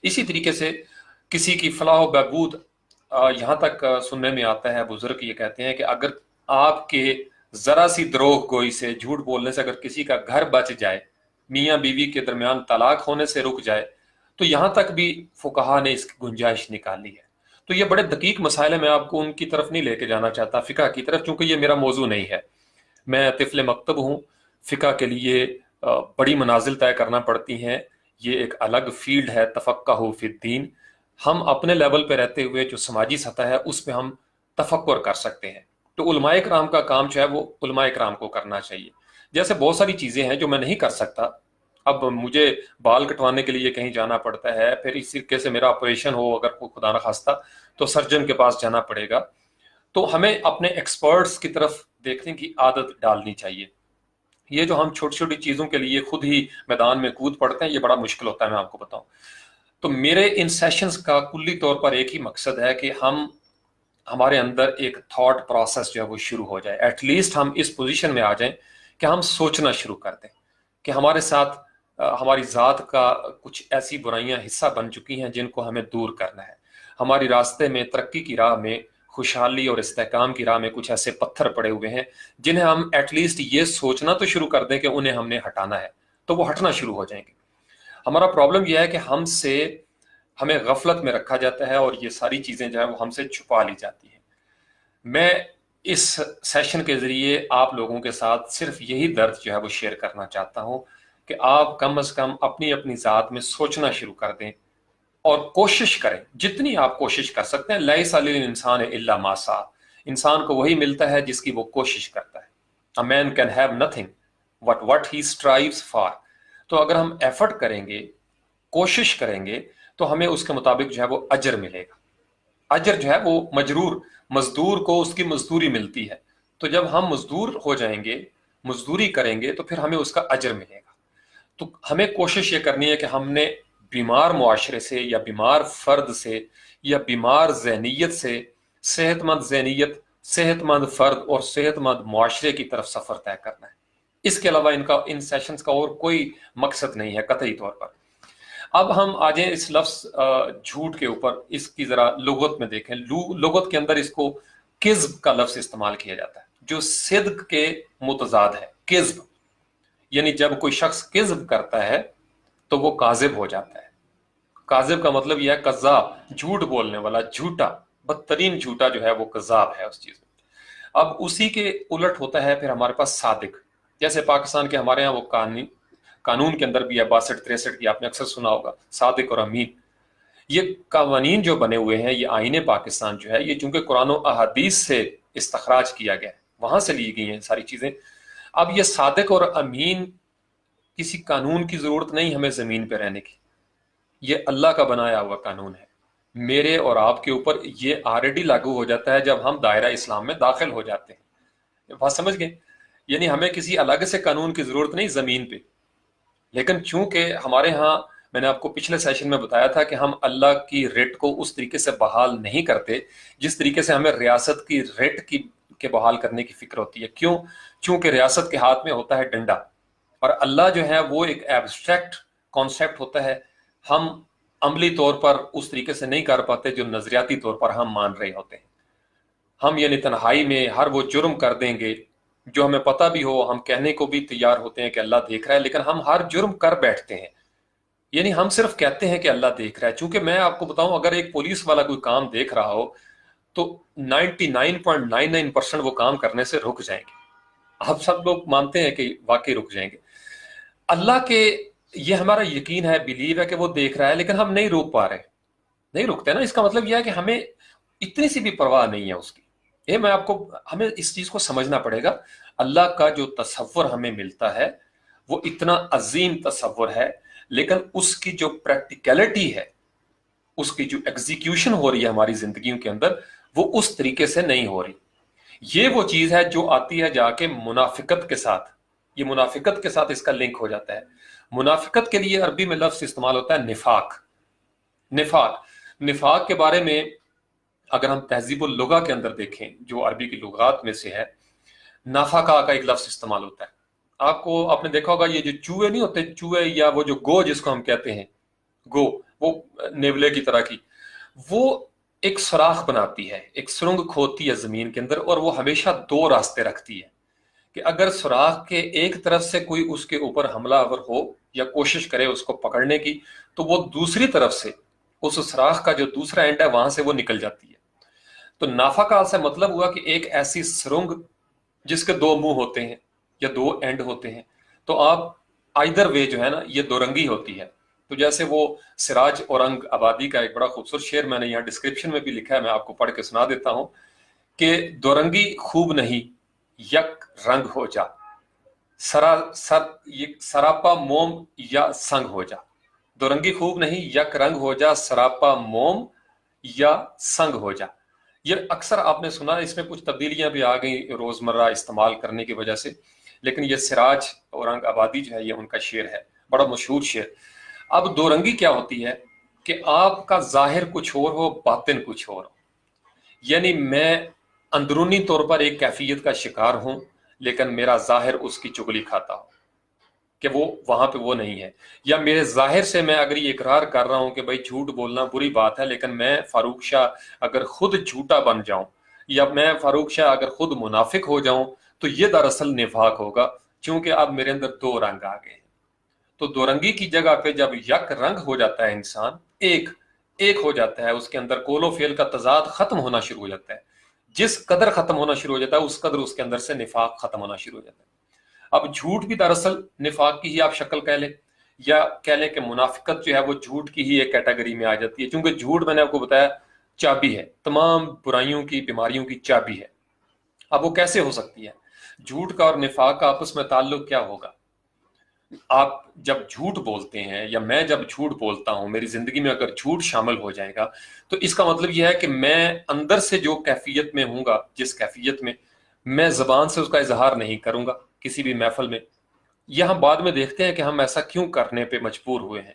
इसी तरीके से किसी की फलाह व बहबूद, यहाँ तक सुनने में आता है, बुजुर्ग ये कहते हैं कि अगर आपके जरा सी द्रोह गोई से, झूठ बोलने से अगर किसी का घर बच जाए, मियाँ बीवी के दरमियान तलाक होने से रुक जाए, तो यहाँ तक भी फुकहा ने इसकी गुंजाइश निकाली है। तो ये बड़े दकीक मसाइल है, मैं आपको उनकी तरफ नहीं लेके जाना चाहता, फिका की तरफ, चूंकि ये मेरा मौजू नहीं है। मैं तिफल मकतब हूँ, फ़िक़्ह के लिए बड़ी मनाजिल तय करना पड़ती हैं, ये एक अलग फील्ड है, तफ़क्कुह फ़िद्दीन। हम अपने लेवल पे रहते हुए जो समाजी सतह है उस पे हम तफक्कुर कर सकते हैं। तो उलमाए किराम का काम जो है वो उलमाए किराम को करना चाहिए। जैसे बहुत सारी चीज़ें हैं जो मैं नहीं कर सकता, अब मुझे बाल कटवाने के लिए कहीं जाना पड़ता है, फिर इस तरीके से मेरा ऑपरेशन हो अगर कोई खुदा न खास्ता, तो सर्जन के पास जाना पड़ेगा। तो हमें अपने एक्सपर्ट्स की तरफ देखने की आदत डालनी चाहिए। ये जो हम छोटी छोटी चीज़ों के लिए खुद ही मैदान में कूद पड़ते हैं, ये बड़ा मुश्किल होता है, मैं आपको बताऊं। तो मेरे इन सेशंस का कुल्ली तौर पर एक ही मकसद है कि हमारे अंदर एक थॉट प्रोसेस जो है वो शुरू हो जाए। एटलीस्ट हम इस पोजीशन में आ जाएं कि हम सोचना शुरू कर दें कि हमारे साथ हमारी ज़ात का कुछ ऐसी बुराइयां हिस्सा बन चुकी हैं जिनको हमें दूर करना है। हमारी रास्ते में, तरक्की की राह में, खुशहाली और इस्तेहकाम की राह में कुछ ऐसे पत्थर पड़े हुए हैं जिन्हें हम एटलीस्ट ये सोचना तो शुरू कर दें कि उन्हें हमने हटाना है, तो वो हटना शुरू हो जाएंगे। हमारा प्रॉब्लम यह है कि हमें गफलत में रखा जाता है और ये सारी चीज़ें जो है वो हमसे छुपा ली जाती हैं। मैं इस सेशन के ज़रिए आप लोगों के साथ सिर्फ यही दर्द जो है वो शेयर करना चाहता हूँ कि आप कम अज़ कम अपनी अपनी ज़ात में सोचना शुरू कर दें और कोशिश करें, जितनी आप कोशिश कर सकते हैं। लैसा लिल इंसान इल्ला मा सा, इंसान को वही मिलता है जिसकी वो कोशिश करता है। A man can have nothing but what he strives for. तो अगर हम एफर्ट करेंगे, कोशिश करेंगे, तो हमें उसके मुताबिक जो है वो अजर मिलेगा। अजर जो है वो मजदूर को उसकी मजदूरी मिलती है। तो जब हम मजदूर हो जाएंगे, मजदूरी करेंगे, तो फिर हमें उसका अजर मिलेगा। तो हमें कोशिश ये करनी है कि हमने बीमार मुआशरे से या बीमार फर्द से या बीमार जहनीयत से सेहतमंद जहनीयत, सेहतमंद फर्द और सेहतमंद मुआशरे की तरफ सफर तय करना है। इसके अलावा इन सेशंस का और कोई मकसद नहीं है कतई तौर पर। अब हम आ जाए इस लफ्ज झूठ के ऊपर, इसकी जरा लुगत में देखें। लुगत के अंदर इसको किज़्ब का लफ्ज इस्तेमाल किया जाता है, जो सिद्क के मुतजाद है। किज़्ब यानी जब कोई शख्स किज़्ब करता है तो वो काजिब हो जाता है। काजिब का मतलब यह है कज़्ज़ाब, झूठ बोलने वाला, झूठा, बदतरीन झूठा जो है वो कज़्ज़ाब है उस चीज में। अब उसी के उलट होता है फिर हमारे पास सादिक। जैसे पाकिस्तान के हमारे यहाँ वो कानून के अंदर भी है, 62-63 की आपने अक्सर सुना होगा, सादिक और अमीन। ये कानून जो बने हुए हैं, ये आईने पाकिस्तान जो है, ये चूंकि कुरान और अहादीस से इस्तखराज किया गया है, वहां से ली गई हैं सारी चीजें। अब ये सादिक और अमीन किसी कानून की जरूरत नहीं हमें जमीन पे रहने की, ये अल्लाह का बनाया हुआ कानून है। मेरे और आपके ऊपर ये ऑलरेडी लागू हो जाता है जब हम दायरा इस्लाम में दाखिल हो जाते हैं। बात समझ गए? यानी हमें किसी अलग से कानून की जरूरत नहीं जमीन पे। लेकिन चूंकि हमारे यहाँ, मैंने आपको पिछले सेशन में बताया था कि हम अल्लाह की रेट को उस तरीके से बहाल नहीं करते जिस तरीके से हमें रियासत की रेट के बहाल करने की फिक्र होती है। क्यों? चूंकि रियासत के हाथ में होता है डंडा और अल्लाह जो है वो एक एब्स्ट्रैक्ट कॉन्सेप्ट होता है। हम अमली तौर पर उस तरीके से नहीं कर पाते जो नजरियाती तौर पर हम मान रहे होते हैं। हम यानी तन्हाई में हर वो जुर्म कर देंगे जो हमें पता भी हो, हम कहने को भी तैयार होते हैं कि अल्लाह देख रहा है, लेकिन हम हर जुर्म कर बैठते हैं। यानी हम सिर्फ कहते हैं कि अल्लाह देख रहा है। चूंकि मैं आपको बताऊं, अगर एक पुलिस वाला कोई काम देख रहा हो तो 99.99% वो काम करने से रुक जाएंगे। आप सब लोग मानते हैं कि वाकई रुक जाएंगे। अल्लाह के, ये हमारा यकीन है, बिलीव है कि वो देख रहा है, लेकिन हम नहीं रोक पा रहे, नहीं रुकते ना। इसका मतलब यह है कि हमें इतनी सी भी परवाह नहीं है उसकी। ये हमें इस चीज को समझना पड़ेगा। अल्लाह का जो तसव्वुर हमें मिलता है वो इतना अजीम तसव्वुर है, लेकिन उसकी जो प्रैक्टिकलिटी है, उसकी जो एग्जीक्यूशन हो रही है हमारी जिंदगियों के अंदर, वो उस तरीके से नहीं हो रही। ये वो चीज है जो आती है जाके मुनाफिकत के साथ। ये मुनाफिकत के साथ इसका लिंक हो जाता है। मुनाफिकत के लिए अरबी में लफ्ज इस्तेमाल होता है निफाक। निफाक निफाक के बारे में अगर हम तहजीबुल लुगा के अंदर देखें, जो अरबी की लुगात में से है, नाफाका का एक लफ्ज इस्तेमाल होता है। आपने देखा होगा, ये जो चूहे नहीं होते, चूहे या वो जो गो जिसको हम कहते हैं, गो, وہ نیولے کی طرح کی، وہ ایک سوراخ بناتی ہے، ایک سرنگ کھودتی ہے زمین کے اندر، اور وہ ہمیشہ دو راستے رکھتی ہے کہ اگر سوراخ کے ایک طرف سے کوئی اس کے اوپر حملہ آور ہو یا کوشش کرے اس کو پکڑنے کی، تو وہ دوسری طرف سے اس سوراخ کا جو دوسرا اینڈ ہے وہاں سے وہ نکل جاتی ہے۔ تو نافقال سے مطلب ہوا کہ ایک ایسی سرنگ جس کے دو منہ ہوتے ہیں یا دو اینڈ ہوتے ہیں، تو آپ آئدر وے جو ہے نا یہ دو رنگی ہوتی ہے۔ تو جیسے وہ سراج اورنگ آبادی کا ایک بڑا خوبصورت شعر میں نے یہاں ڈسکرپشن میں بھی لکھا ہے، میں آپ کو پڑھ کے سنا دیتا ہوں کہ دو رنگی خوب نہیں یک رنگ ہو جا، سراپا موم یا سنگ ہو جا۔ دو رنگی خوب نہیں یک رنگ ہو جا، سراپا موم یا سنگ ہو جا۔ یہ اکثر آپ نے سنا، اس میں کچھ تبدیلیاں بھی آ گئی روزمرہ استعمال کرنے کی وجہ سے، لیکن یہ سراج اورنگ آبادی جو ہے یہ ان کا شعر ہے، بڑا مشہور شعر۔ اب دو رنگی کیا ہوتی ہے کہ آپ کا ظاہر کچھ اور ہو، باطن کچھ اور ہو، یعنی میں اندرونی طور پر ایک کیفیت کا شکار ہوں لیکن میرا ظاہر اس کی چگلی کھاتا ہو کہ وہ وہاں پہ وہ نہیں ہے، یا میرے ظاہر سے میں اگر یہ اقرار کر رہا ہوں کہ بھائی جھوٹ بولنا بری بات ہے، لیکن میں فاروق شاہ اگر خود جھوٹا بن جاؤں یا میں فاروق شاہ اگر خود منافق ہو جاؤں تو یہ دراصل نفاق ہوگا، چونکہ اب میرے اندر دو رنگ آ گئے ہیں۔ تو دو رنگی کی جگہ پہ جب یک رنگ ہو جاتا ہے انسان، ایک ہو جاتا ہے، اس کے اندر قول و فعل کا تضاد ختم ہونا شروع ہو جاتا ہے، جس قدر ختم ہونا شروع ہو جاتا ہے اس قدر اس کے اندر سے نفاق ختم ہونا شروع ہو جاتا ہے۔ اب جھوٹ بھی دراصل نفاق کی ہی آپ شکل کہہ لیں، یا کہہ لیں کہ منافقت جو ہے وہ جھوٹ کی ہی ایک کیٹیگری میں آ جاتی ہے، کیونکہ جھوٹ میں نے آپ کو بتایا چابی ہے، تمام برائیوں کی بیماریوں کی چابی ہے۔ اب وہ کیسے ہو سکتی ہے؟ جھوٹ کا اور نفاق کا آپس میں تعلق کیا ہوگا؟ آپ جب جھوٹ بولتے ہیں یا میں جب جھوٹ بولتا ہوں، میری زندگی میں اگر جھوٹ شامل ہو جائے گا تو اس کا مطلب یہ ہے کہ میں اندر سے جو کیفیت میں ہوں گا، جس کیفیت میں زبان سے اس کا اظہار نہیں کروں گا کسی بھی محفل میں، یہ ہم بعد میں دیکھتے ہیں کہ ہم ایسا کیوں کرنے پہ مجبور ہوئے ہیں۔